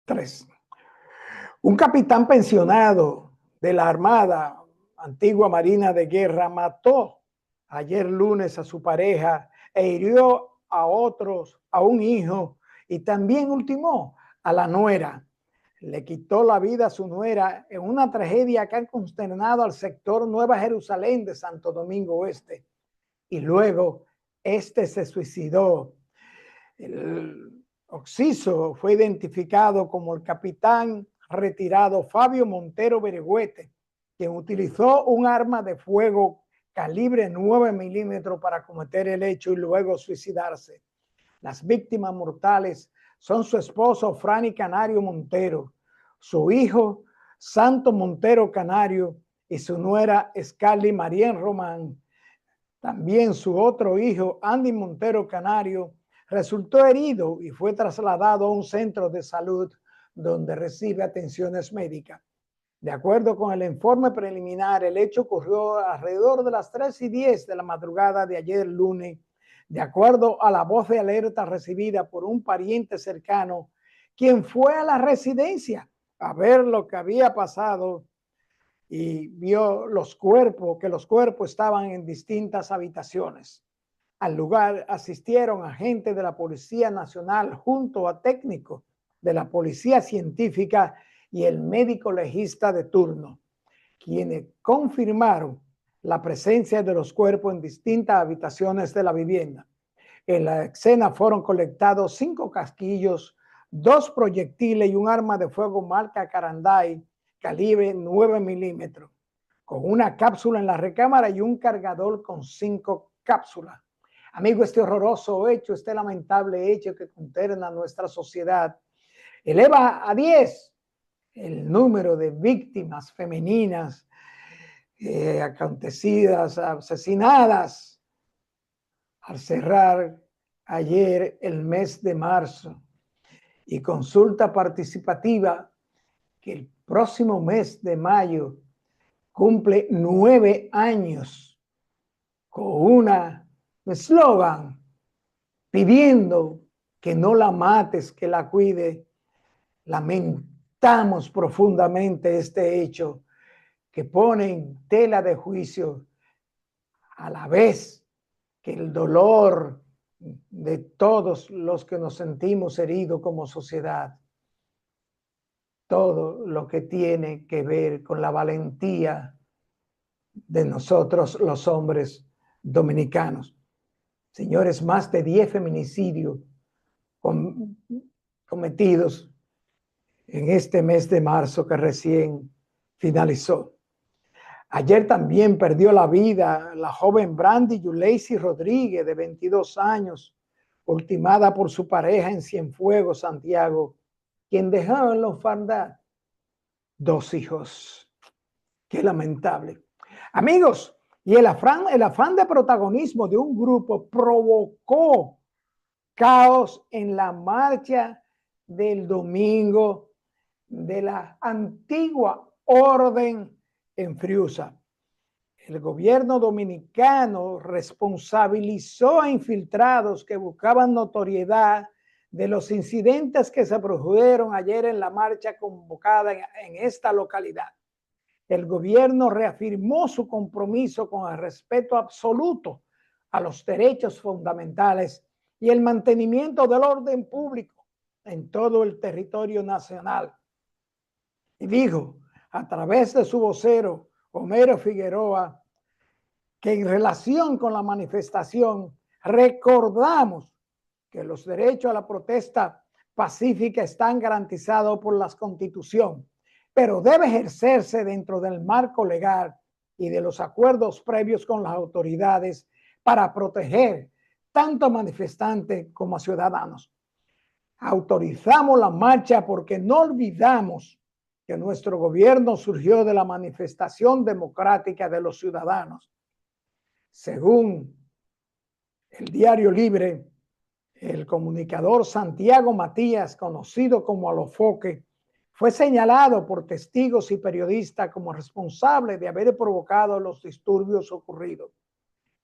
3. Un capitán pensionado de la Armada, antigua Marina de Guerra, mató ayer lunes a su pareja e hirió a un hijo y también ultimó a la nuera. Le quitó la vida a su nuera en una tragedia que ha consternado al sector Nueva Jerusalén de Santo Domingo Oeste. Y luego se suicidó. El occiso fue identificado como el capitán retirado Fabio Montero Beregüete, quien utilizó un arma de fuego calibre 9 milímetros para cometer el hecho y luego suicidarse. Las víctimas mortales son su esposo Franny Canario Montero, su hijo Santo Montero Canario y su nuera Scarly Marien Román. También su otro hijo Andy Montero Canario resultó herido y fue trasladado a un centro de salud donde recibe atenciones médicas. De acuerdo con el informe preliminar, el hecho ocurrió alrededor de las 3:10 de la madrugada de ayer lunes, de acuerdo a la voz de alerta recibida por un pariente cercano, quien fue a la residencia a ver lo que había pasado y vio que los cuerpos estaban en distintas habitaciones. Al lugar asistieron agentes de la Policía Nacional junto a técnicos de la Policía Científica y el médico legista de turno, quienes confirmaron la presencia de los cuerpos en distintas habitaciones de la vivienda. En la escena fueron colectados 5 casquillos, 2 proyectiles y un arma de fuego marca Caranday, calibre 9 milímetros, con una cápsula en la recámara y un cargador con 5 cápsulas. Amigo, este horroroso hecho, este lamentable hecho que consterna a nuestra sociedad, eleva a 10 el número de víctimas femeninas acontecidas, asesinadas, al cerrar ayer el mes de marzo, y consulta participativa que el próximo mes de mayo cumple 9 años con un eslogan pidiendo que no la mates, que la cuide. Lamentamos profundamente este hecho que pone en tela de juicio a la vez que el dolor de todos los que nos sentimos heridos como sociedad, todo lo que tiene que ver con la valentía de nosotros los hombres dominicanos. Señores, más de 10 feminicidios cometidos en este mes de marzo que recién finalizó. Ayer también perdió la vida la joven Brandy Yuleisi Rodríguez, de 22 años, ultimada por su pareja en Cienfuegos, Santiago, quien dejó en la orfandad 2 hijos. Qué lamentable. Amigos, y el afán de protagonismo de un grupo provocó caos en la marcha del domingo de la antigua orden en Friusa. El gobierno dominicano responsabilizó a infiltrados que buscaban notoriedad de los incidentes que se produjeron ayer en la marcha convocada en esta localidad. El gobierno reafirmó su compromiso con el respeto absoluto a los derechos fundamentales y el mantenimiento del orden público en todo el territorio nacional. Y dijo, a través de su vocero, Homero Figueroa, que en relación con la manifestación recordamos que los derechos a la protesta pacífica están garantizados por la Constitución, pero debe ejercerse dentro del marco legal y de los acuerdos previos con las autoridades para proteger tanto a manifestantes como a ciudadanos. Autorizamos la marcha porque no olvidamos que nuestro gobierno surgió de la manifestación democrática de los ciudadanos. Según el Diario Libre, el comunicador Santiago Matías, conocido como Alofoque, fue señalado por testigos y periodistas como responsable de haber provocado los disturbios ocurridos.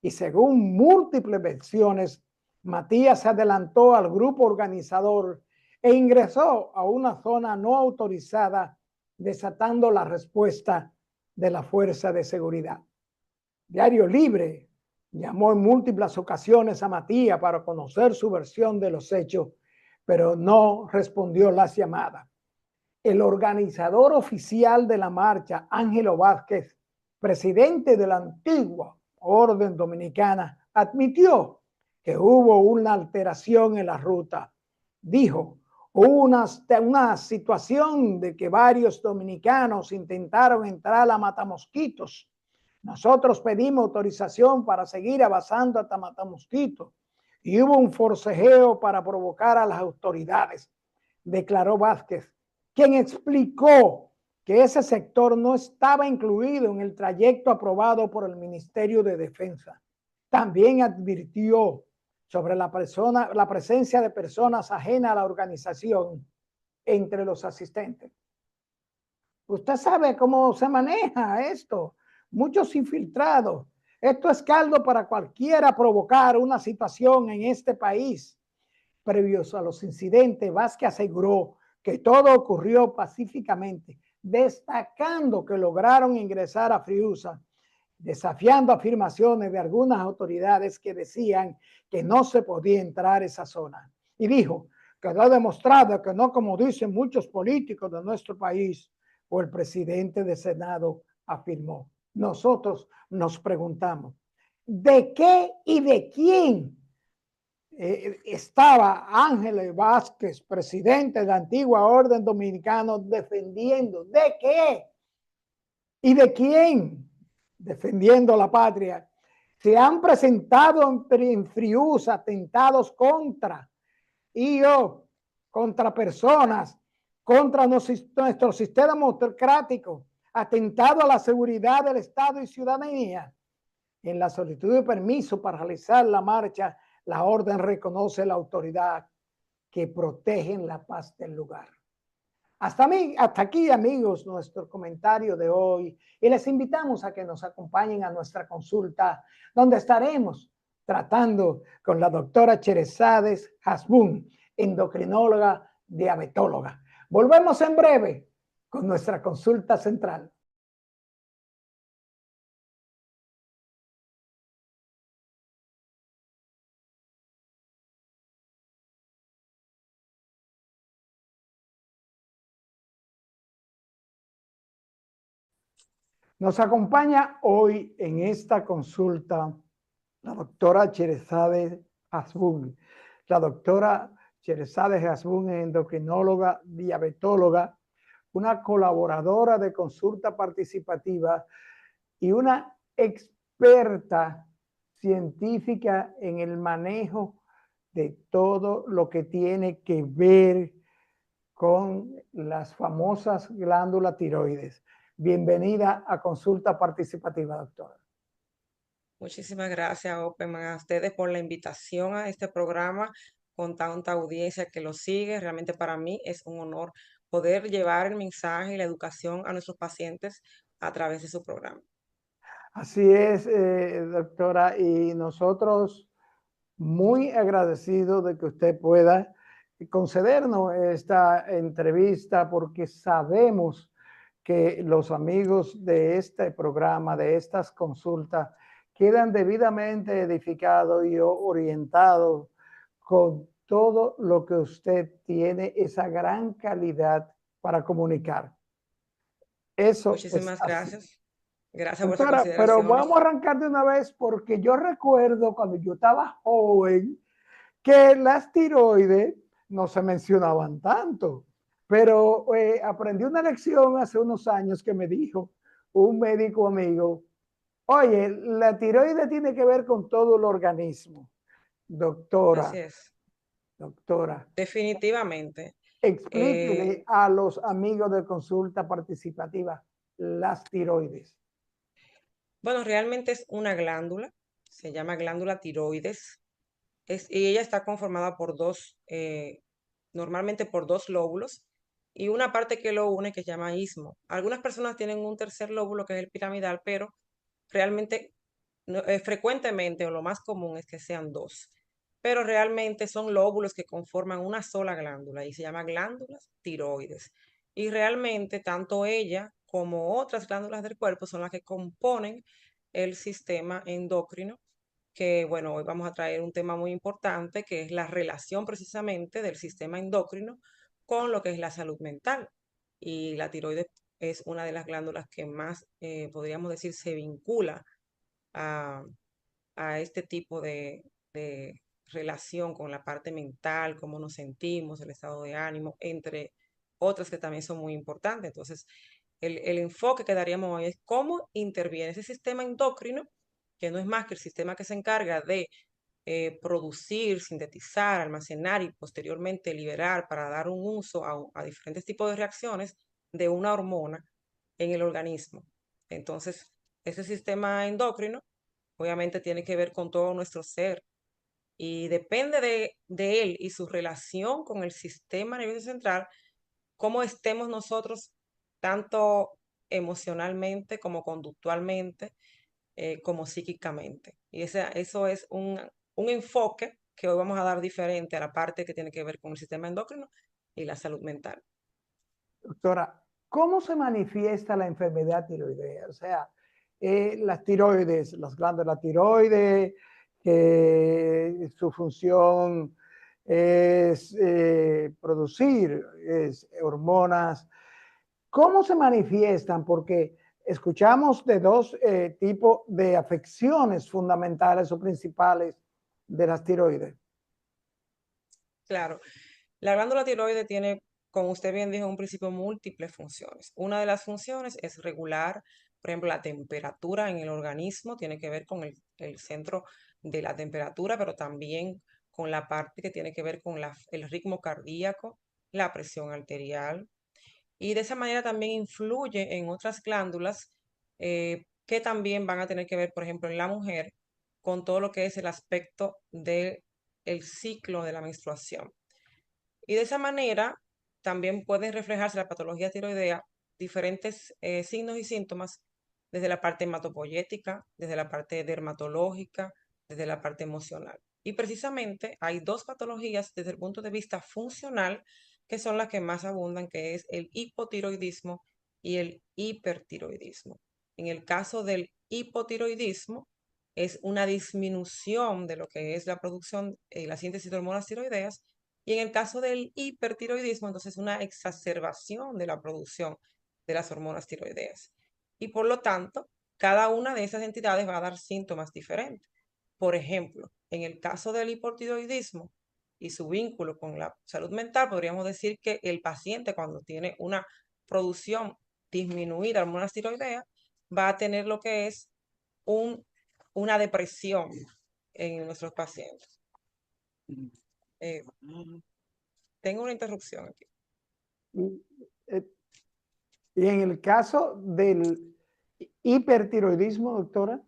Y según múltiples versiones, Matías se adelantó al grupo organizador e ingresó a una zona no autorizada, desatando la respuesta de la fuerza de seguridad. Diario Libre llamó en múltiples ocasiones a Matías para conocer su versión de los hechos, pero no respondió las llamadas. El organizador oficial de la marcha, Ángelo Vázquez, presidente de la antigua Orden Dominicana, admitió que hubo una alteración en la ruta. Dijo, hubo una situación de que varios dominicanos intentaron entrar a Matamosquitos. Nosotros pedimos autorización para seguir avanzando hasta Matamosquitos y hubo un forcejeo para provocar a las autoridades, declaró Vázquez, quien explicó que ese sector no estaba incluido en el trayecto aprobado por el Ministerio de Defensa. También advirtió sobre la presencia de personas ajenas a la organización entre los asistentes. Usted sabe cómo se maneja esto. Muchos infiltrados. Esto es caldo para cualquiera provocar una situación en este país. Previos a los incidentes, Vázquez aseguró que todo ocurrió pacíficamente, destacando que lograron ingresar a Friusa, desafiando afirmaciones de algunas autoridades que decían que no se podía entrar a esa zona. Y dijo, quedó demostrado que no como dicen muchos políticos de nuestro país, o el presidente del Senado afirmó. Nosotros nos preguntamos, ¿de qué y de quién estaba Ángel Vázquez, presidente de la antigua Orden Dominicana, defendiendo? ¿De qué? ¿Y de quién? Defendiendo la patria. Se han presentado en Friusa atentados contra contra personas, contra nuestro sistema democrático, atentado a la seguridad del Estado y ciudadanía. En la solicitud de permiso para realizar la marcha, la orden reconoce la autoridad que protege la paz del lugar. Hasta aquí, amigos, nuestro comentario de hoy, y les invitamos a que nos acompañen a nuestra consulta, donde estaremos tratando con la doctora Cherezades Hasbún, endocrinóloga, diabetóloga. Volvemos en breve con nuestra consulta central. Nos acompaña hoy en esta consulta la doctora Cherezades Hasbún. La doctora Cherezades Hasbún es endocrinóloga, diabetóloga, una colaboradora de consulta participativa y una experta científica en el manejo de todo lo que tiene que ver con las famosas glándulas tiroides. Bienvenida a Consulta Participativa, doctora. Muchísimas gracias, Openman, a ustedes por la invitación a este programa con tanta audiencia que lo sigue. Realmente para mí es un honor poder llevar el mensaje y la educación a nuestros pacientes a través de su programa. Así es, doctora, y nosotros muy agradecidos de que usted pueda concedernos esta entrevista porque sabemos que los amigos de este programa, de estas consultas, quedan debidamente edificados y orientados con todo lo que usted tiene, esa gran calidad para comunicar. Eso es Muchísimas así. gracias. Gracias por esas Doctora, pero vamos consideraciones. a arrancar de una vez porque yo recuerdo cuando yo estaba joven que las tiroides no se mencionaban tanto, pero aprendí una lección hace unos años que me dijo un médico amigo, oye, la tiroides tiene que ver con todo el organismo. Así Doctora, es. doctora, Definitivamente. explíquele a los amigos de consulta participativa las tiroides. Bueno, realmente es una glándula, se llama glándula tiroides, y ella está conformada por normalmente por dos lóbulos y una parte que lo une que se llama istmo. Algunas personas tienen un tercer lóbulo que es el piramidal, pero realmente frecuentemente o lo más común es que sean dos. pero realmente son lóbulos que conforman una sola glándula y se llama glándulas tiroides. Y realmente tanto ella como otras glándulas del cuerpo son las que componen el sistema endocrino, que bueno, hoy vamos a traer un tema muy importante, que es la relación precisamente del sistema endocrino con lo que es la salud mental. Y la tiroides es una de las glándulas que más, podríamos decir, se vincula a, a este tipo de relación con la parte mental, cómo nos sentimos, el estado de ánimo, entre otras que también son muy importantes. Entonces, el enfoque que daríamos hoy es cómo interviene ese sistema endocrino, que no es más que el sistema que se encarga de producir, sintetizar, almacenar y posteriormente liberar para dar un uso a diferentes tipos de reacciones de una hormona en el organismo. Entonces, ese sistema endocrino obviamente tiene que ver con todo nuestro ser y depende de él y su relación con el sistema nervioso central, cómo estemos nosotros tanto emocionalmente como conductualmente, como psíquicamente. Y eso es un enfoque que hoy vamos a dar diferente a la parte que tiene que ver con el sistema endocrino y la salud mental. Doctora, ¿cómo se manifiesta la enfermedad tiroidea? O sea, las tiroides, las glándulas tiroides, que su función es producir hormonas. ¿Cómo se manifiestan? Porque escuchamos de dos tipos de afecciones fundamentales o principales de las tiroides. Claro, la glándula tiroides tiene, como usted bien dijo, un principio múltiples funciones. Una de las funciones es regular, por ejemplo, la temperatura en el organismo, tiene que ver con el centro de la temperatura, pero también con la parte que tiene que ver con el ritmo cardíaco, la presión arterial. Y de esa manera también influye en otras glándulas que también van a tener que ver, por ejemplo, en la mujer, con todo lo que es el aspecto del ciclo de la menstruación. Y de esa manera también pueden reflejarse la patología tiroidea diferentes signos y síntomas desde la parte hematopoyética, desde la parte dermatológica, desde la parte emocional. Y precisamente hay dos patologías desde el punto de vista funcional que son las que más abundan, que es el hipotiroidismo y el hipertiroidismo. En el caso del hipotiroidismo, es una disminución de lo que es la producción y la síntesis de hormonas tiroideas, y en el caso del hipertiroidismo, entonces una exacerbación de la producción de las hormonas tiroideas. Y por lo tanto, cada una de esas entidades va a dar síntomas diferentes. Por ejemplo, en el caso del hipotiroidismo y su vínculo con la salud mental, podríamos decir que el paciente cuando tiene una producción disminuida de hormonas tiroideas va a tener lo que es un, una depresión en nuestros pacientes. Eh, tengo una interrupción aquí. Y, eh, y en el caso del hipertiroidismo, doctora.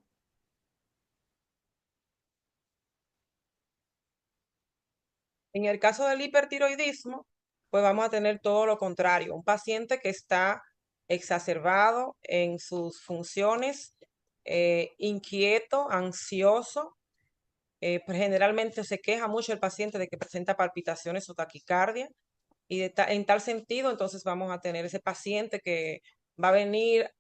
En el caso del hipertiroidismo, pues vamos a tener todo lo contrario, un paciente que está exacerbado en sus funciones, inquieto, ansioso, pues generalmente se queja mucho el paciente de que presenta palpitaciones o taquicardia, y en tal sentido, entonces vamos a tener ese paciente que va a venir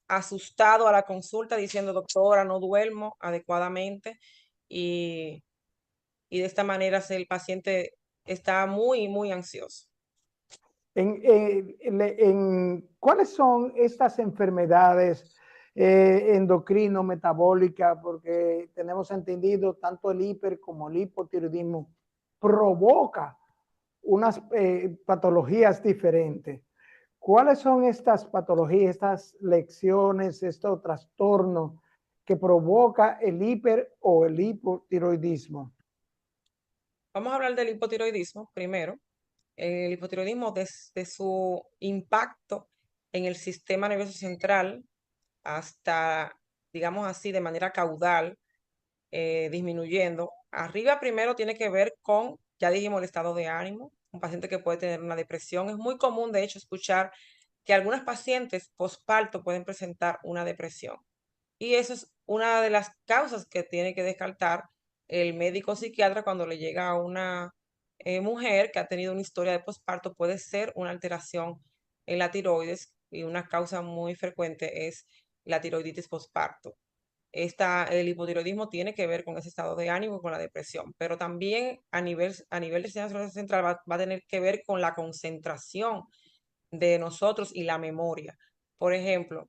asustado a la consulta diciendo, doctora, no duermo adecuadamente, y de esta manera el paciente está muy, muy ansioso. ¿Cuáles son estas enfermedades endocrino-metabólicas? Porque tenemos entendido tanto el hiper como el hipotiroidismo provoca unas patologías diferentes. ¿Cuáles son estas patologías, estas lecciones, estos trastornos que provoca el hiper o el hipotiroidismo? Vamos a hablar del hipotiroidismo primero. El hipotiroidismo, desde su impacto en el sistema nervioso central hasta, digamos así, de manera caudal, disminuyendo. Arriba primero tiene que ver con, ya dijimos, el estado de ánimo. Un paciente que puede tener una depresión. Es muy común, de hecho, escuchar que algunas pacientes posparto pueden presentar una depresión. Y eso es una de las causas que tiene que descartar el médico psiquiatra cuando le llega a una mujer que ha tenido una historia de posparto, puede ser una alteración en la tiroides y una causa muy frecuente es la tiroiditis posparto. El hipotiroidismo tiene que ver con ese estado de ánimo y con la depresión, pero también a nivel del sistema nervioso central va a tener que ver con la concentración de nosotros y la memoria. Por ejemplo,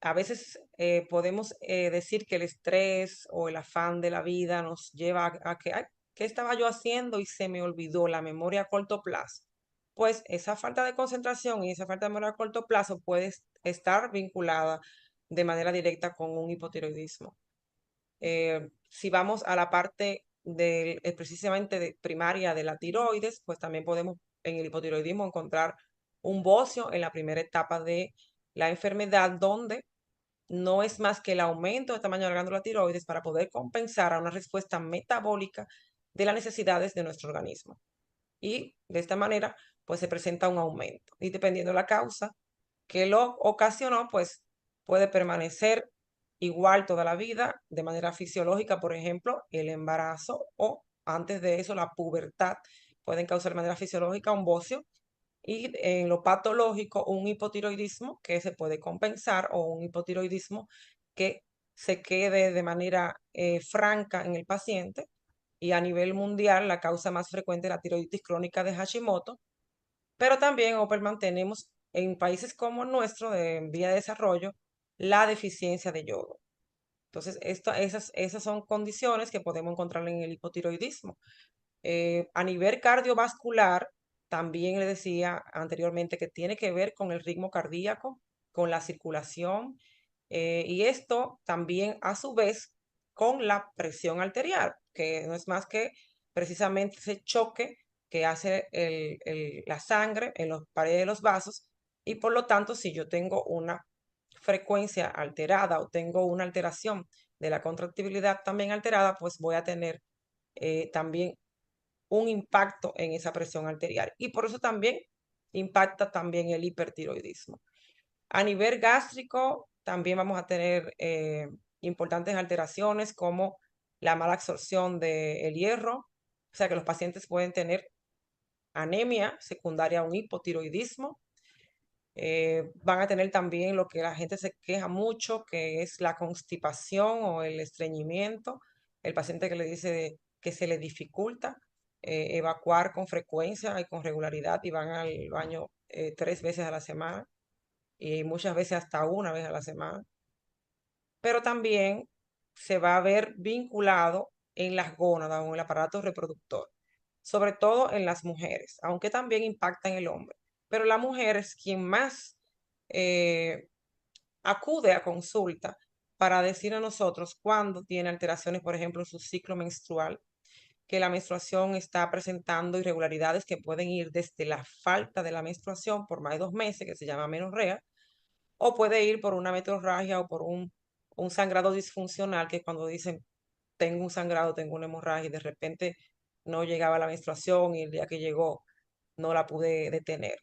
a veces podemos decir que el estrés o el afán de la vida nos lleva a que, ay, ¿qué estaba yo haciendo? Y se me olvidó la memoria a corto plazo. Pues esa falta de concentración y esa falta de memoria a corto plazo puede estar vinculada de manera directa con un hipotiroidismo. Si vamos a la parte precisamente primaria de la tiroides, pues también podemos en el hipotiroidismo encontrar un bocio en la primera etapa de la enfermedad, donde no es más que el aumento del tamaño de la glándula tiroides para poder compensar a una respuesta metabólica de las necesidades de nuestro organismo. Y de esta manera, pues se presenta un aumento. Y dependiendo de la causa que lo ocasionó, pues puede permanecer igual toda la vida de manera fisiológica, por ejemplo, el embarazo o antes de eso la pubertad pueden causar de manera fisiológica un bocio y en lo patológico un hipotiroidismo que se puede compensar o un hipotiroidismo que se quede de manera franca en el paciente. Y a nivel mundial la causa más frecuente es la tiroiditis crónica de Hashimoto, pero también, Opperman, tenemos en países como el nuestro, de vía de desarrollo, la deficiencia de yodo. Entonces, esas son condiciones que podemos encontrar en el hipotiroidismo. A nivel cardiovascular, también le decía anteriormente que tiene que ver con el ritmo cardíaco, con la circulación, y esto también a su vez con la presión arterial, que no es más que precisamente ese choque que hace la sangre en las paredes de los vasos, y por lo tanto, si yo tengo una frecuencia alterada o tengo una alteración de la contractibilidad también alterada, pues voy a tener también un impacto en esa presión arterial. Y por eso también impacta también el hipertiroidismo. A nivel gástrico, también vamos a tener importantes alteraciones como la mala absorción del hierro, o sea que los pacientes pueden tener anemia secundaria a un hipotiroidismo. Van a tener también lo que la gente se queja mucho, que es la constipación o el estreñimiento. El paciente que le dice que se le dificulta evacuar con frecuencia y con regularidad y van al baño 3 veces a la semana y muchas veces hasta una vez a la semana. Pero también se va a ver vinculado en las gónadas o en el aparato reproductor, sobre todo en las mujeres, aunque también impacta en el hombre. Pero la mujer es quien más eh, acude a consulta para decir a nosotros cuando tiene alteraciones, por ejemplo, en su ciclo menstrual, que la menstruación está presentando irregularidades que pueden ir desde la falta de la menstruación por más de 2 meses, que se llama menorrea, o puede ir por una metorragia o por un sangrado disfuncional, que cuando dicen tengo un sangrado, tengo una hemorragia y de repente no llegaba la menstruación y el día que llegó no la pude detener.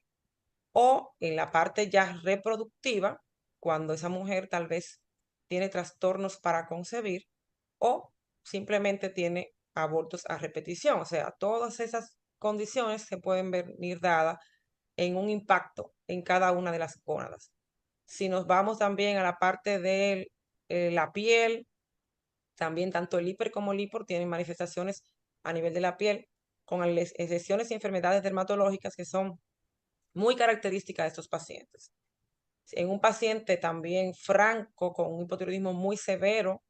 O en la parte ya reproductiva, cuando esa mujer tal vez tiene trastornos para concebir o simplemente tiene abortos a repetición. O sea, todas esas condiciones se pueden venir dadas en un impacto en cada una de las gónadas. Si nos vamos también a la parte de la piel, también tanto el hiper como el hipor tienen manifestaciones a nivel de la piel con lesiones y enfermedades dermatológicas que son muy características de estos pacientes. En un paciente también franco con un hipotiroidismo muy severo,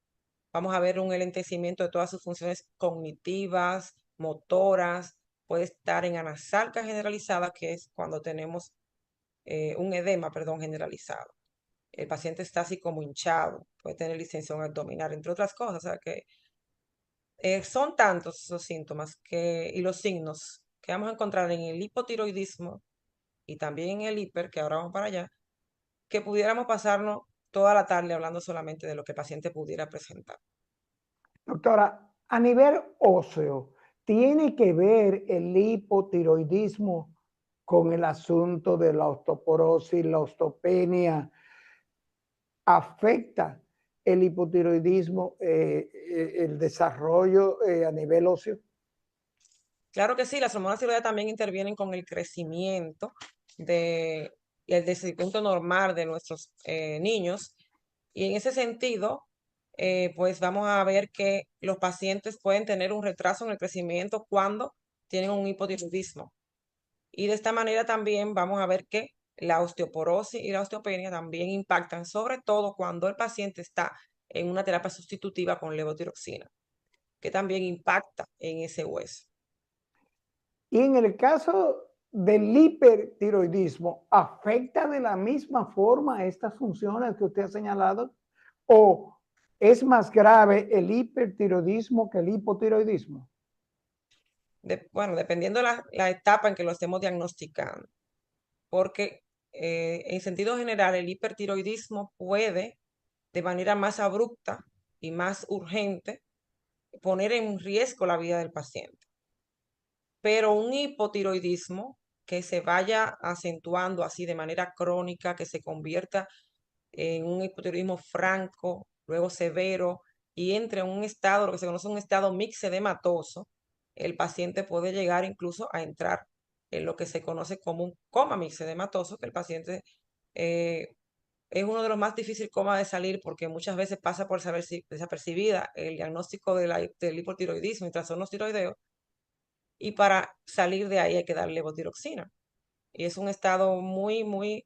vamos a ver un enlentecimiento de todas sus funciones cognitivas, motoras, puede estar en anasalca generalizada, que es cuando tenemos un edema, perdón, generalizado. El paciente está así como hinchado, puede tener distensión abdominal, entre otras cosas. O sea que son tantos esos síntomas y los signos que vamos a encontrar en el hipotiroidismo y también en el hiper, que ahora vamos para allá, que pudiéramos pasarnos toda la tarde hablando solamente de lo que el paciente pudiera presentar. Doctora, a nivel óseo, ¿tiene que ver el hipotiroidismo con el asunto de la osteoporosis, la osteopenia? ¿Afecta el hipotiroidismo, el desarrollo a nivel óseo? Claro que sí, las hormonas tiroideas también intervienen con el crecimiento de, y el crecimiento normal de nuestros niños. Y en ese sentido, pues vamos a ver que los pacientes pueden tener un retraso en el crecimiento cuando tienen un hipotiroidismo. Y de esta manera también vamos a ver que la osteoporosis y la osteopenia también impactan, sobre todo cuando el paciente está en una terapia sustitutiva con levotiroxina, que también impacta en ese hueso. Y en el caso del hipertiroidismo, ¿afecta de la misma forma estas funciones que usted ha señalado? ¿O es más grave el hipertiroidismo que el hipotiroidismo? Bueno, dependiendo la etapa en que lo estemos diagnosticando, porque en sentido general el hipertiroidismo puede de manera más abrupta y más urgente poner en riesgo la vida del paciente. Pero un hipotiroidismo que se vaya acentuando así de manera crónica, que se convierta en un hipotiroidismo franco, luego severo, y entre en un estado, lo que se conoce un estado mixedematoso, el paciente puede llegar incluso a entrar en lo que se conoce como un coma mixedematoso, que el paciente es uno de los más difíciles comas de salir porque muchas veces pasa por desapercibida el diagnóstico del hipotiroidismo y trastornos tiroideos, y para salir de ahí hay que darle levotiroxina. Y es un estado muy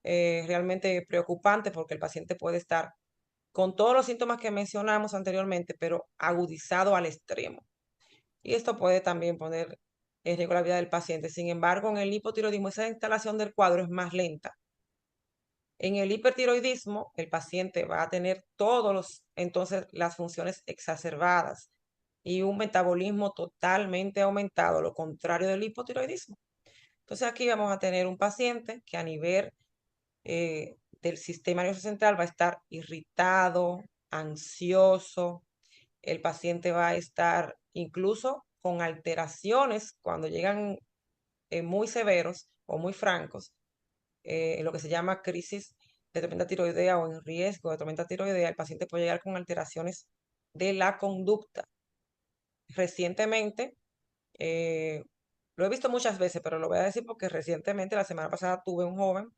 realmente preocupante porque el paciente puede estar con todos los síntomas que mencionamos anteriormente, pero agudizado al extremo. Y esto puede también poner en riesgo la vida del paciente. Sin embargo, en el hipotiroidismo, esa instalación del cuadro es más lenta. En el hipertiroidismo, el paciente va a tener entonces las funciones exacerbadas y un metabolismo totalmente aumentado, lo contrario del hipotiroidismo. Entonces aquí vamos a tener un paciente que a nivel del sistema nervioso central va a estar irritado, ansioso, el paciente va a estar incluso con alteraciones cuando llegan muy severos o muy francos, en lo que se llama crisis de tormenta tiroidea o en riesgo de tormenta tiroidea, el paciente puede llegar con alteraciones de la conducta. Recientemente, lo he visto muchas veces, pero lo voy a decir porque recientemente, la semana pasada, tuve un joven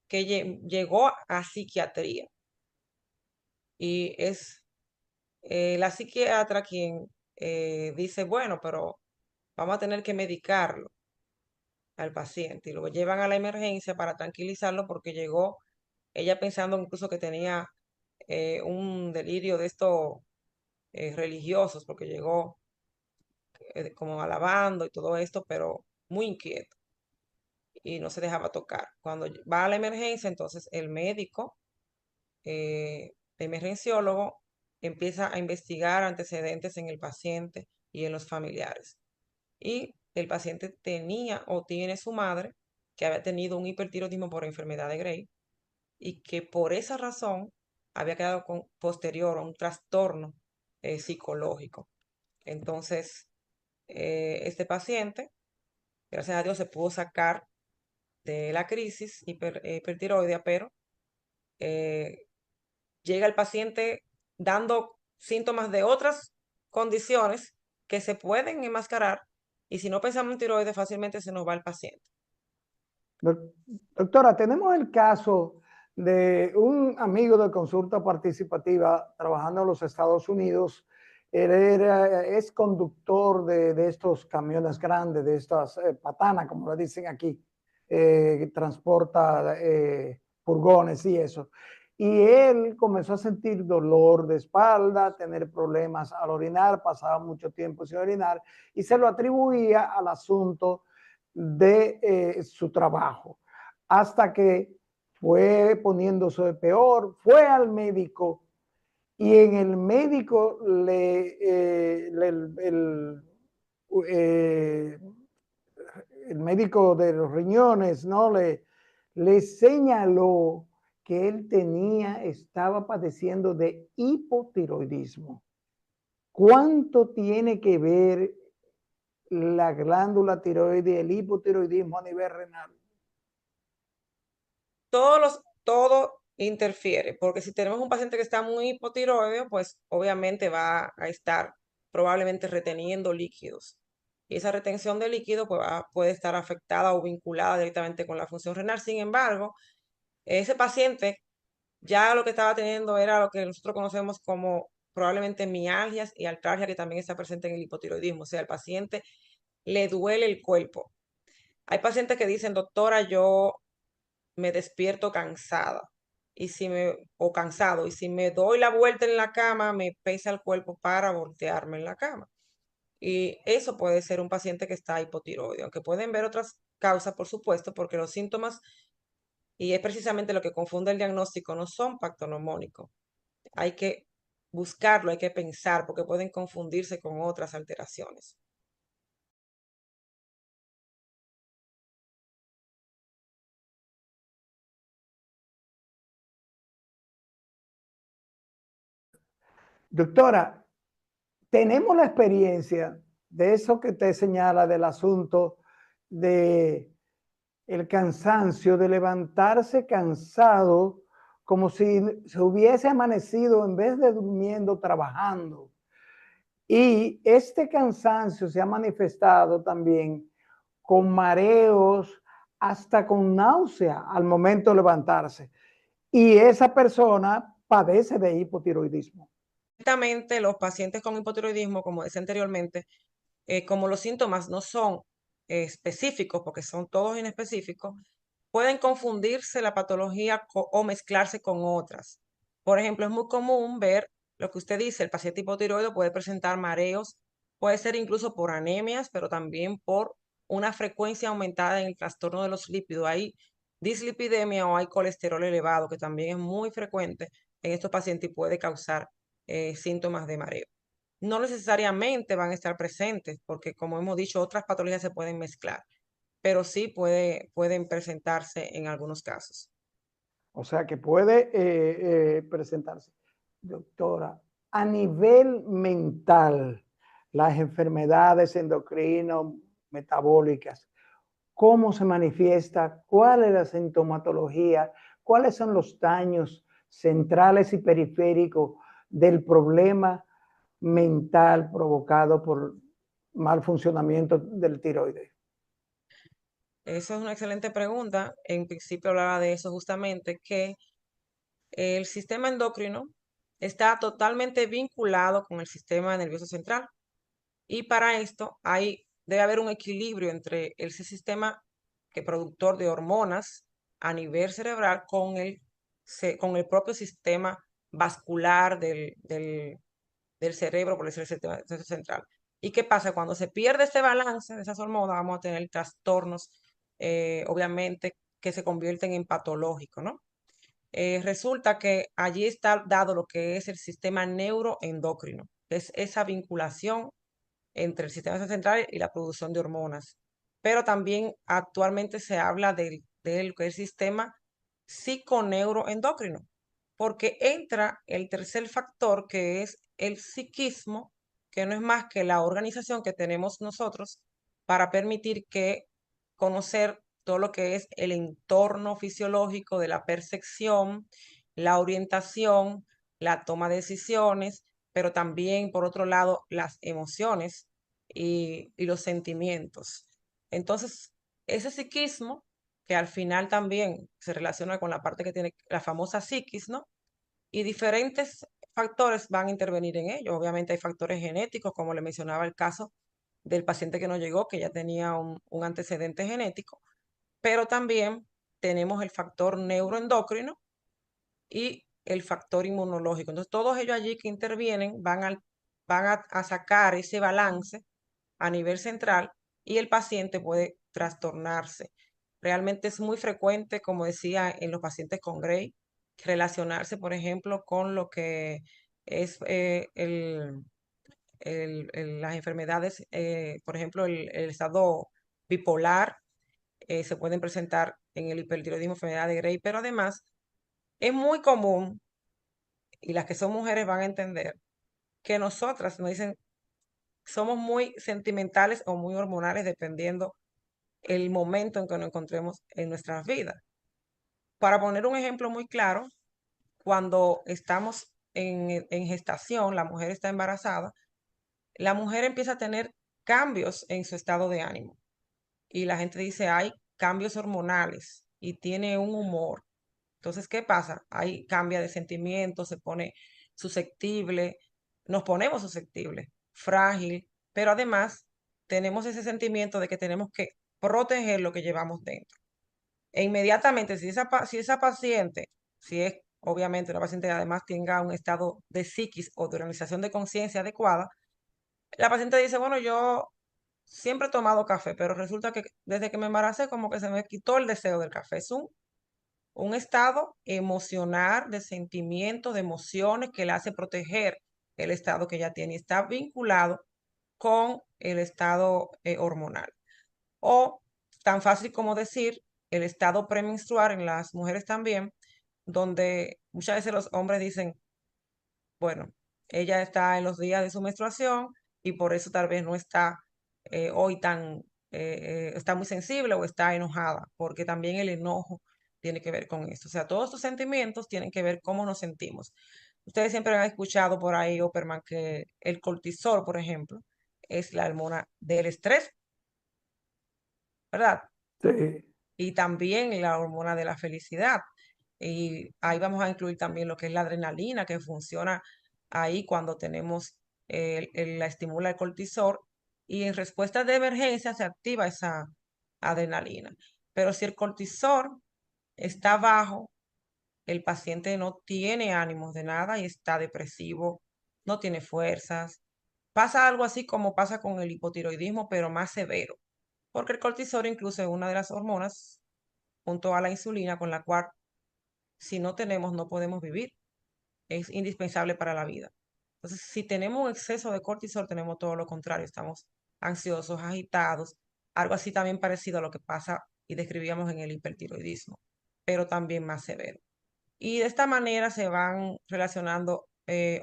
que llegó a psiquiatría y es la psiquiatra quien dice, bueno, pero vamos a tener que medicarlo al paciente y lo llevan a la emergencia para tranquilizarlo porque llegó ella pensando incluso que tenía un delirio de estos religiosos porque llegó como alabando y todo esto, pero muy inquieto y no se dejaba tocar. Cuando va a la emergencia, entonces el médico emergenciólogo empieza a investigar antecedentes en el paciente y en los familiares. Y el paciente tenía o tiene su madre que había tenido un hipertiroidismo por enfermedad de Gray y que por esa razón había quedado posterior a un trastorno psicológico. Entonces, este paciente, gracias a Dios, se pudo sacar de la crisis hipertiroidea, pero eh, llega el paciente dando síntomas de otras condiciones que se pueden enmascarar y si no pensamos en tiroides fácilmente se nos va el paciente. Doctora, tenemos el caso de un amigo de consulta participativa trabajando en los Estados Unidos. Él es conductor de estos camiones grandes, de estas patanas, como le dicen aquí, que transporta furgones y eso. Y él comenzó a sentir dolor de espalda, tener problemas al orinar, pasaba mucho tiempo sin orinar y se lo atribuía al asunto de su trabajo, hasta que fue poniéndose peor, fue al médico y en el médico eh, el médico de los riñones, ¿no? Le señaló que él estaba padeciendo de hipotiroidismo. ¿Cuánto tiene que ver la glándula tiroides y el hipotiroidismo a nivel renal? Todo interfiere, porque si tenemos un paciente que está muy hipotiroideo, pues obviamente va a estar probablemente reteniendo líquidos. Y esa retención de líquido pues, puede estar afectada o vinculada directamente con la función renal. Sin embargo, ese paciente ya lo que estaba teniendo era lo que nosotros conocemos como probablemente mialgias y artralgia, que también está presente en el hipotiroidismo. O sea, al paciente le duele el cuerpo. Hay pacientes que dicen, doctora, yo me despierto cansada o cansado, y si me doy la vuelta en la cama, me pesa el cuerpo para voltearme en la cama. Y eso puede ser un paciente que está hipotiroideo, aunque pueden ver otras causas, por supuesto, porque los síntomas, y es precisamente lo que confunde el diagnóstico, no son pactonomónicos. Hay que buscarlo, hay que pensar, porque pueden confundirse con otras alteraciones. Doctora, tenemos la experiencia de eso que te señala del asunto de el cansancio, de levantarse cansado, como si se hubiese amanecido en vez de durmiendo, trabajando. Y este cansancio se ha manifestado también con mareos, hasta con náusea al momento de levantarse. Y esa persona padece de hipotiroidismo. Ciertamente, los pacientes con hipotiroidismo, como decía anteriormente, como los síntomas no son específicos, porque son todos inespecíficos, pueden confundirse la patología o mezclarse con otras. Por ejemplo, es muy común ver lo que usted dice, el paciente hipotiroideo puede presentar mareos, puede ser incluso por anemias, pero también por una frecuencia aumentada en el trastorno de los lípidos. Hay dislipidemia o hay colesterol elevado, que también es muy frecuente en estos pacientes y puede causar síntomas de mareo. No necesariamente van a estar presentes, porque como hemos dicho, otras patologías se pueden mezclar, pero sí pueden presentarse en algunos casos. O sea que puede presentarse. Doctora, a nivel mental, las enfermedades endocrino metabólicas, ¿cómo se manifiesta? ¿Cuál es la sintomatología? ¿Cuáles son los daños centrales y periféricos del problema mental provocado por mal funcionamiento del tiroides? Esa es una excelente pregunta. En principio hablaba de eso justamente, que el sistema endocrino está totalmente vinculado con el sistema nervioso central. Y para esto debe haber un equilibrio entre ese sistema que productor de hormonas a nivel cerebral con el propio sistema vascular del cerebro, por decir el sistema nervioso central. ¿Y qué pasa? Cuando se pierde ese balance de esas hormonas, vamos a tener trastornos, obviamente, que se convierten en patológicos, ¿no? Resulta que allí está dado lo que es el sistema neuroendocrino, que es esa vinculación entre el sistema central y la producción de hormonas. Pero también actualmente se habla del que es el sistema psiconeuroendocrino, porque entra el tercer factor, que es el psiquismo, que no es más que la organización que tenemos nosotros para permitir que conocer todo lo que es el entorno fisiológico de la percepción, la orientación, la toma de decisiones, pero también, por otro lado, las emociones y los sentimientos. Entonces, ese psiquismo, que al final también se relaciona con la parte que tiene la famosa psiquis, ¿no? Y diferentes factores van a intervenir en ello. Obviamente hay factores genéticos, como le mencionaba el caso del paciente que no llegó, que ya tenía un antecedente genético, pero también tenemos el factor neuroendocrino y el factor inmunológico. Entonces, todos ellos allí que intervienen van a sacar ese balance a nivel central y el paciente puede trastornarse. Realmente es muy frecuente, como decía, en los pacientes con Gray, relacionarse, por ejemplo, con lo que es las enfermedades, por ejemplo, el estado bipolar, se pueden presentar en el hipertiroidismo, enfermedad de Gray, pero además es muy común, y las que son mujeres van a entender, que nosotras nos dicen, somos muy sentimentales o muy hormonales dependiendo el momento en que nos encontremos en nuestras vidas. Para poner un ejemplo muy claro, cuando estamos en gestación, la mujer está embarazada, la mujer empieza a tener cambios en su estado de ánimo. Y la gente dice, hay cambios hormonales y tiene un humor. Entonces, ¿qué pasa? Ahí cambia de sentimiento, se pone susceptible, nos ponemos susceptibles, frágil, pero además tenemos ese sentimiento de que tenemos que proteger lo que llevamos dentro. E inmediatamente, si esa paciente, si es obviamente una paciente que además tenga un estado de psiquis o de organización de conciencia adecuada, la paciente dice, bueno, yo siempre he tomado café, pero resulta que desde que me embaracé como que se me quitó el deseo del café. Es un estado emocional de sentimientos, de emociones que le hace proteger el estado que ella tiene y está vinculado con el estado hormonal. O tan fácil como decir el estado premenstrual en las mujeres también, donde muchas veces los hombres dicen, bueno, ella está en los días de su menstruación y por eso tal vez no está hoy está muy sensible o está enojada, porque también el enojo tiene que ver con esto. O sea, todos estos sentimientos tienen que ver cómo nos sentimos. Ustedes siempre han escuchado por ahí, Opperman, que el cortisol, por ejemplo, es la hormona del estrés, ¿verdad? Sí. Y también la hormona de la felicidad. Y ahí vamos a incluir también lo que es la adrenalina, que funciona ahí cuando tenemos, la estimula el cortisol y en respuesta de emergencia se activa esa adrenalina. Pero si el cortisol está bajo, el paciente no tiene ánimos de nada y está depresivo, no tiene fuerzas. Pasa algo así como pasa con el hipotiroidismo, pero más severo, porque el cortisol incluso es una de las hormonas junto a la insulina con la cual si no tenemos no podemos vivir, es indispensable para la vida. Entonces, si tenemos un exceso de cortisol, tenemos todo lo contrario, estamos ansiosos, agitados, algo así también parecido a lo que pasa y describíamos en el hipertiroidismo, pero también más severo. Y de esta manera se van relacionando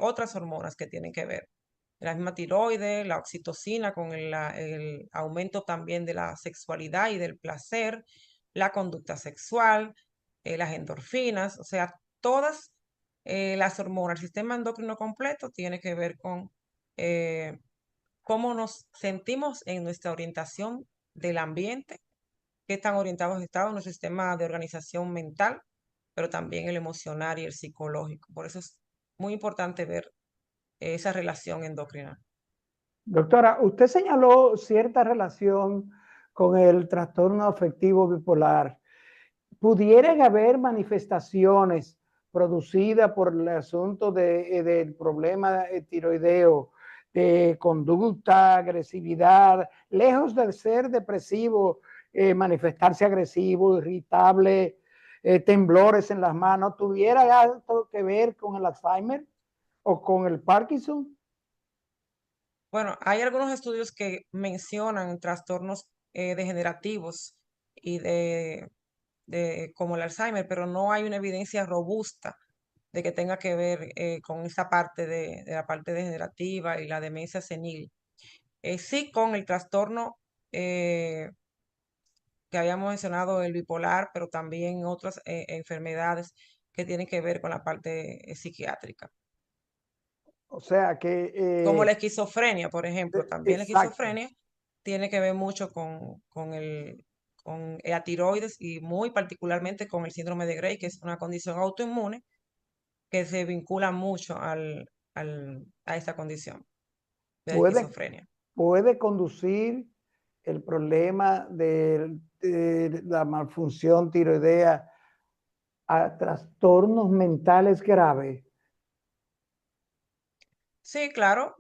otras hormonas que tienen que ver. La misma tiroides, la oxitocina con el aumento también de la sexualidad y del placer, la conducta sexual, las endorfinas, o sea, todas las hormonas, el sistema endocrino completo tiene que ver con eh, cómo nos sentimos en nuestra orientación del ambiente, qué tan orientados estamos en nuestro sistema de organización mental, pero también el emocional y el psicológico. Por eso es muy importante ver esa relación endocrina. Doctora, usted señaló cierta relación con el trastorno afectivo bipolar. ¿Pudieran haber manifestaciones producidas por el asunto del problema tiroideo, de conducta, agresividad, lejos de ser depresivo, manifestarse agresivo, irritable, temblores en las manos? ¿Tuviera algo que ver con el Alzheimer o con el Parkinson? Bueno, hay algunos estudios que mencionan trastornos degenerativos y como el Alzheimer, pero no hay una evidencia robusta de que tenga que ver con esa parte de la parte degenerativa y la demencia senil. Sí con el trastorno eh, que habíamos mencionado, el bipolar, pero también otras enfermedades que tienen que ver con la parte psiquiátrica. O sea que, Como la esquizofrenia, por ejemplo. También la exacto. esquizofrenia tiene que ver mucho con la tiroides y muy particularmente con el síndrome de Gray, que es una condición autoinmune que se vincula mucho a esta condición de la Puede, esquizofrenia. puede conducir el problema de la malfunción tiroidea a trastornos mentales graves. Sí, claro.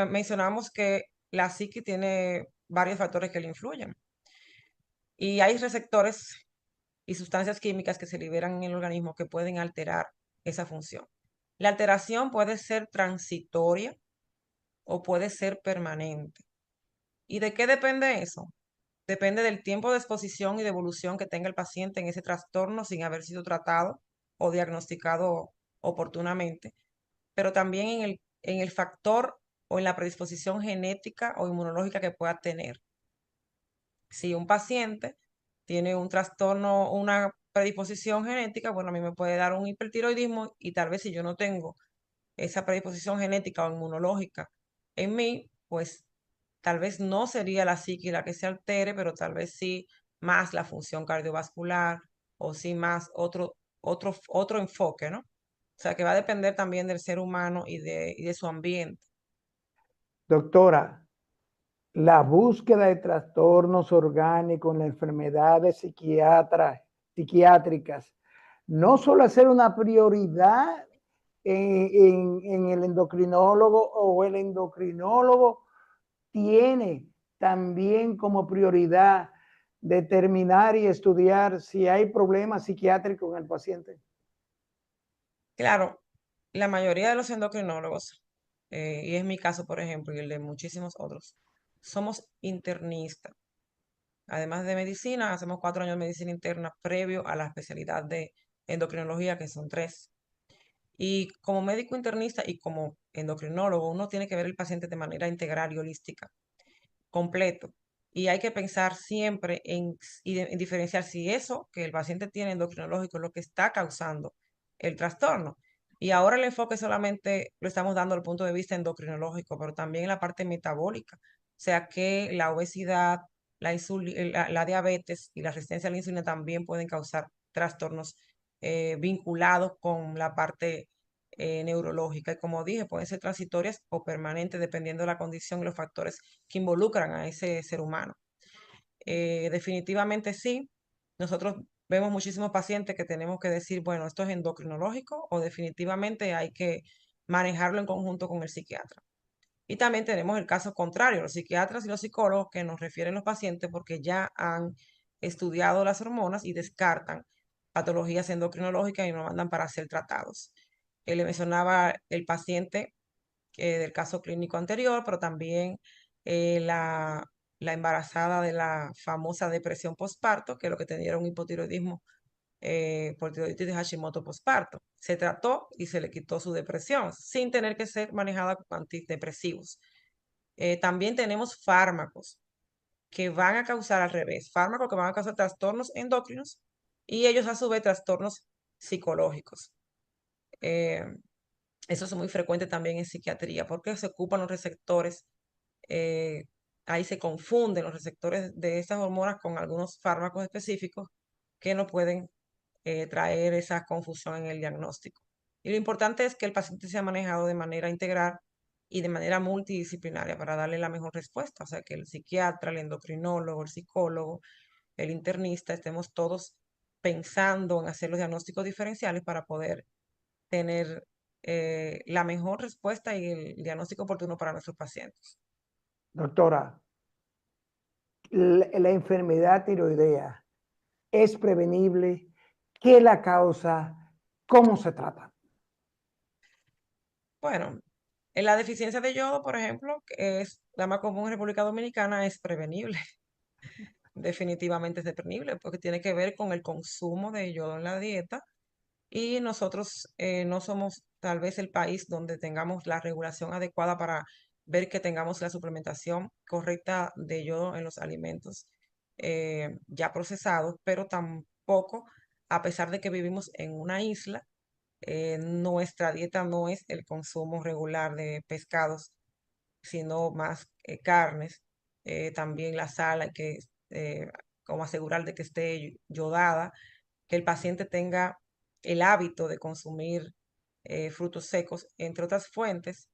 Mencionamos que la psique tiene varios factores que le influyen y hay receptores y sustancias químicas que se liberan en el organismo que pueden alterar esa función. La alteración puede ser transitoria o puede ser permanente. ¿Y de qué depende eso? Depende del tiempo de exposición y de evolución que tenga el paciente en ese trastorno sin haber sido tratado o diagnosticado oportunamente, pero también en el factor o en la predisposición genética o inmunológica que pueda tener. Si un paciente tiene un trastorno, una predisposición genética, bueno, a mí me puede dar un hipertiroidismo y tal vez si yo no tengo esa predisposición genética o inmunológica en mí, pues tal vez no sería la psique la que se altere, pero tal vez sí más la función cardiovascular o sí más otro enfoque, ¿no? O sea, que va a depender también del ser humano y de su ambiente. Doctora, la búsqueda de trastornos orgánicos en las enfermedades psiquiátricas no suele ser una prioridad en el endocrinólogo, o el endocrinólogo tiene también como prioridad determinar y estudiar si hay problemas psiquiátricos en el paciente. Claro, la mayoría de los endocrinólogos, y es mi caso, por ejemplo, y el de muchísimos otros, somos internistas. Además de medicina, hacemos 4 años de medicina interna previo a la especialidad de endocrinología, que son 3. Y como médico internista y como endocrinólogo, uno tiene que ver el paciente de manera integral y holística, completo. Y hay que pensar siempre en diferenciar si eso que el paciente tiene endocrinológico es lo que está causando el trastorno. Y ahora el enfoque solamente lo estamos dando desde el punto de vista endocrinológico, pero también en la parte metabólica. O sea que la obesidad, la diabetes y la resistencia a la insulina también pueden causar trastornos vinculados con la parte neurológica. Y como dije, pueden ser transitorias o permanentes dependiendo de la condición y los factores que involucran a ese ser humano. Definitivamente sí, nosotros vemos muchísimos pacientes que tenemos que decir, bueno, esto es endocrinológico o definitivamente hay que manejarlo en conjunto con el psiquiatra. Y también tenemos el caso contrario, los psiquiatras y los psicólogos que nos refieren los pacientes porque ya han estudiado las hormonas y descartan patologías endocrinológicas y nos mandan para ser tratados. Le mencionaba el paciente del caso clínico anterior, pero también la embarazada de la famosa depresión postparto, que lo que tenía era un hipotiroidismo por tiroiditis de Hashimoto postparto. Se trató y se le quitó su depresión sin tener que ser manejada con antidepresivos. También tenemos fármacos que van a causar al revés, fármacos que van a causar trastornos endocrinos y ellos a su vez trastornos psicológicos. Eh, Eso es muy frecuente también en psiquiatría porque se ocupan los receptores, eh, ahí se confunden los receptores de estas hormonas con algunos fármacos específicos que no pueden traer esa confusión en el diagnóstico. Y lo importante es que el paciente sea manejado de manera integral y de manera multidisciplinaria para darle la mejor respuesta. O sea, que el psiquiatra, el endocrinólogo, el psicólogo, el internista, estemos todos pensando en hacer los diagnósticos diferenciales para poder tener la mejor respuesta y el diagnóstico oportuno para nuestros pacientes. Doctora, la enfermedad tiroidea es prevenible, qué la causa, cómo se trata. Bueno, en la deficiencia de yodo, por ejemplo, que es la más común en República Dominicana, es prevenible. Definitivamente es prevenible porque tiene que ver con el consumo de yodo en la dieta y nosotros no somos tal vez el país donde tengamos la regulación adecuada para ver que tengamos la suplementación correcta de yodo en los alimentos ya procesados, pero tampoco, a pesar de que vivimos en una isla, nuestra dieta no es el consumo regular de pescados, sino más carnes. También la sal hay que como asegurar de que esté yodada, que el paciente tenga el hábito de consumir frutos secos, entre otras fuentes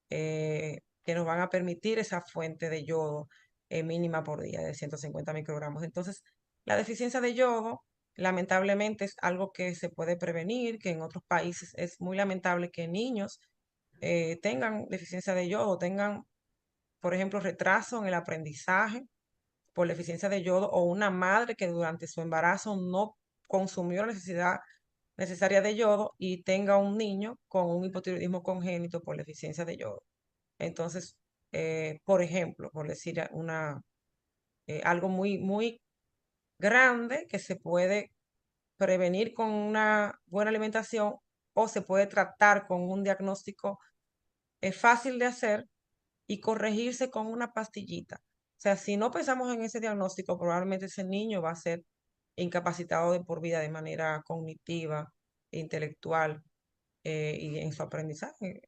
que nos van a permitir esa fuente de yodo mínima por día de 150 microgramos. Entonces, la deficiencia de yodo, lamentablemente, es algo que se puede prevenir, que en otros países es muy lamentable que niños tengan deficiencia de yodo, tengan, por ejemplo, retraso en el aprendizaje por la deficiencia de yodo o una madre que durante su embarazo no consumió la necesidad necesaria de yodo y tenga un niño con un hipotiroidismo congénito por la deficiencia de yodo. Entonces, por ejemplo, por decir algo muy grande que se puede prevenir con una buena alimentación o se puede tratar con un diagnóstico fácil de hacer y corregirse con una pastillita. O sea, si no pensamos en ese diagnóstico, probablemente ese niño va a ser incapacitado de por vida de manera cognitiva, intelectual y en su aprendizaje,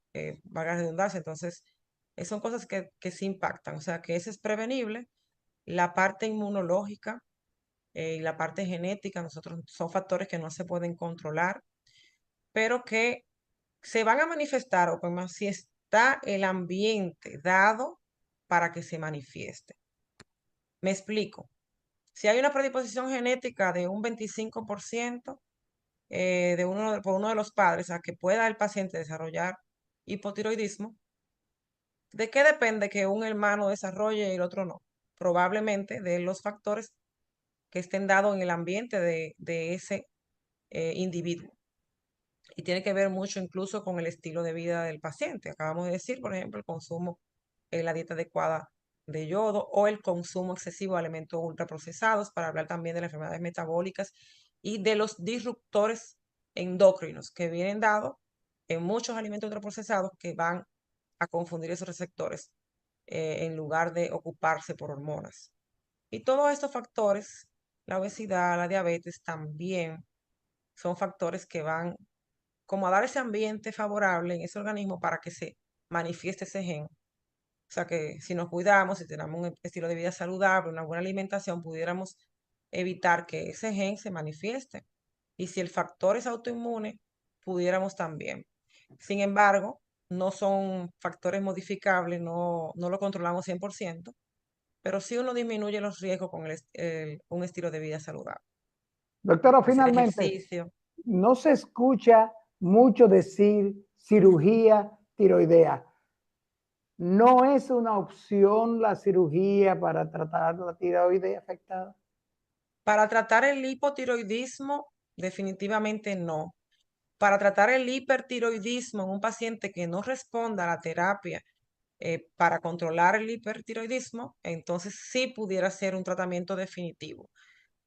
valga la redundancia. Entonces, son cosas que sí impactan, o sea que ese es prevenible. La parte inmunológica y la parte genética, nosotros son factores que no se pueden controlar, pero que se van a manifestar o como si está el ambiente dado para que se manifieste. Me explico. Si hay una predisposición genética de un 25% por uno de los padres a que pueda el paciente desarrollar hipotiroidismo, ¿de qué depende que un hermano desarrolle y el otro no? Probablemente de los factores que estén dados en el ambiente de ese individuo. Y tiene que ver mucho incluso con el estilo de vida del paciente. Acabamos de decir, por ejemplo, el consumo en la dieta adecuada de yodo o el consumo excesivo de alimentos ultraprocesados, para hablar también de las enfermedades metabólicas y de los disruptores endócrinos que vienen dados en muchos alimentos ultraprocesados que van a confundir esos receptores en lugar de ocuparse por hormonas. Y todos estos factores, la obesidad, la diabetes, también son factores que van como a dar ese ambiente favorable en ese organismo para que se manifieste ese gen. O sea que si nos cuidamos, si tenemos un estilo de vida saludable, una buena alimentación, pudiéramos evitar que ese gen se manifieste. Y si el factor es autoinmune, pudiéramos también. Sin embargo, no son factores modificables, no lo controlamos 100%, pero sí uno disminuye los riesgos con un estilo de vida saludable. Doctora, Hacer finalmente, ejercicio. no se escucha mucho decir cirugía tiroidea. ¿No es una opción la cirugía para tratar la tiroides afectada? Para tratar el hipotiroidismo, definitivamente no. Para tratar el hipertiroidismo en un paciente que no responda a la terapia para controlar el hipertiroidismo, entonces sí pudiera ser un tratamiento definitivo.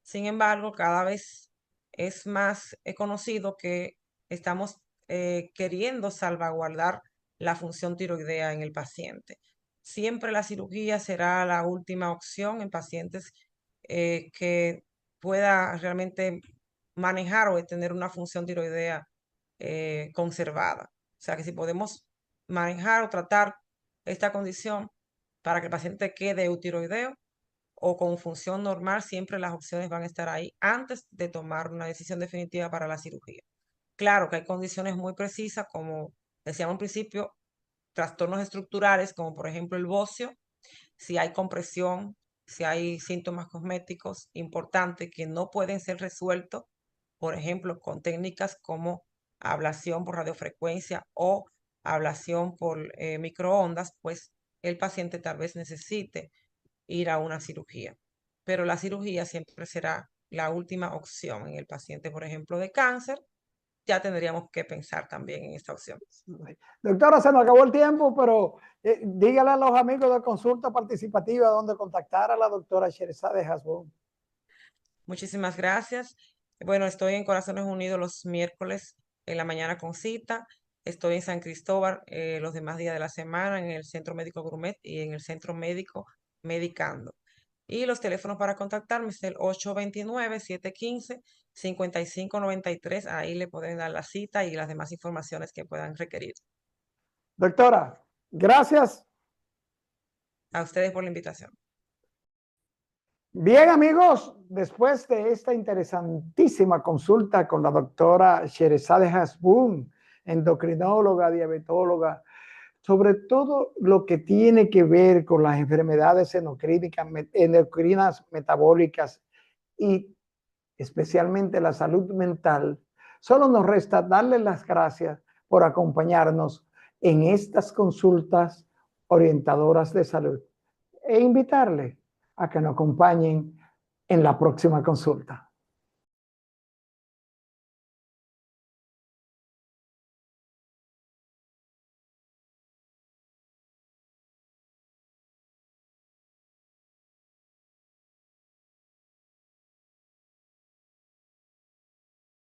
Sin embargo, cada vez es más conocido que estamos queriendo salvaguardar la función tiroidea en el paciente. Siempre la cirugía será la última opción en pacientes que pueda realmente manejar o tener una función tiroidea conservada. O sea que si podemos manejar o tratar esta condición para que el paciente quede eutiroideo o con función normal, siempre las opciones van a estar ahí antes de tomar una decisión definitiva para la cirugía. Claro que hay condiciones muy precisas, como decíamos al principio, trastornos estructurales, como por ejemplo el bocio, si hay compresión, si hay síntomas cosméticos importantes que no pueden ser resueltos, por ejemplo, con técnicas como ablación por radiofrecuencia o ablación por microondas, pues el paciente tal vez necesite ir a una cirugía. Pero la cirugía siempre será la última opción en el paciente, por ejemplo, de cáncer. Ya tendríamos que pensar también en esta opción. Doctora, se nos acabó el tiempo, pero dígale a los amigos de Consulta Participativa donde contactar a la doctora Sherazade Hasbún. Muchísimas gracias. Bueno, estoy en Corazones Unidos los miércoles en la mañana con cita. Estoy en San Cristóbal los demás días de la semana en el Centro Médico Grumet y en el Centro Médico Medicando. Y los teléfonos para contactarme es el 829-715-5593. Ahí le pueden dar la cita y las demás informaciones que puedan requerir. Doctora, gracias. A ustedes por la invitación. Bien, amigos, después de esta interesantísima consulta con la doctora Sherazade Hasbún, endocrinóloga, diabetóloga, sobre todo lo que tiene que ver con las enfermedades endocrinas metabólicas y especialmente la salud mental, solo nos resta darle las gracias por acompañarnos en estas consultas orientadoras de salud e invitarle a que nos acompañen en la próxima consulta.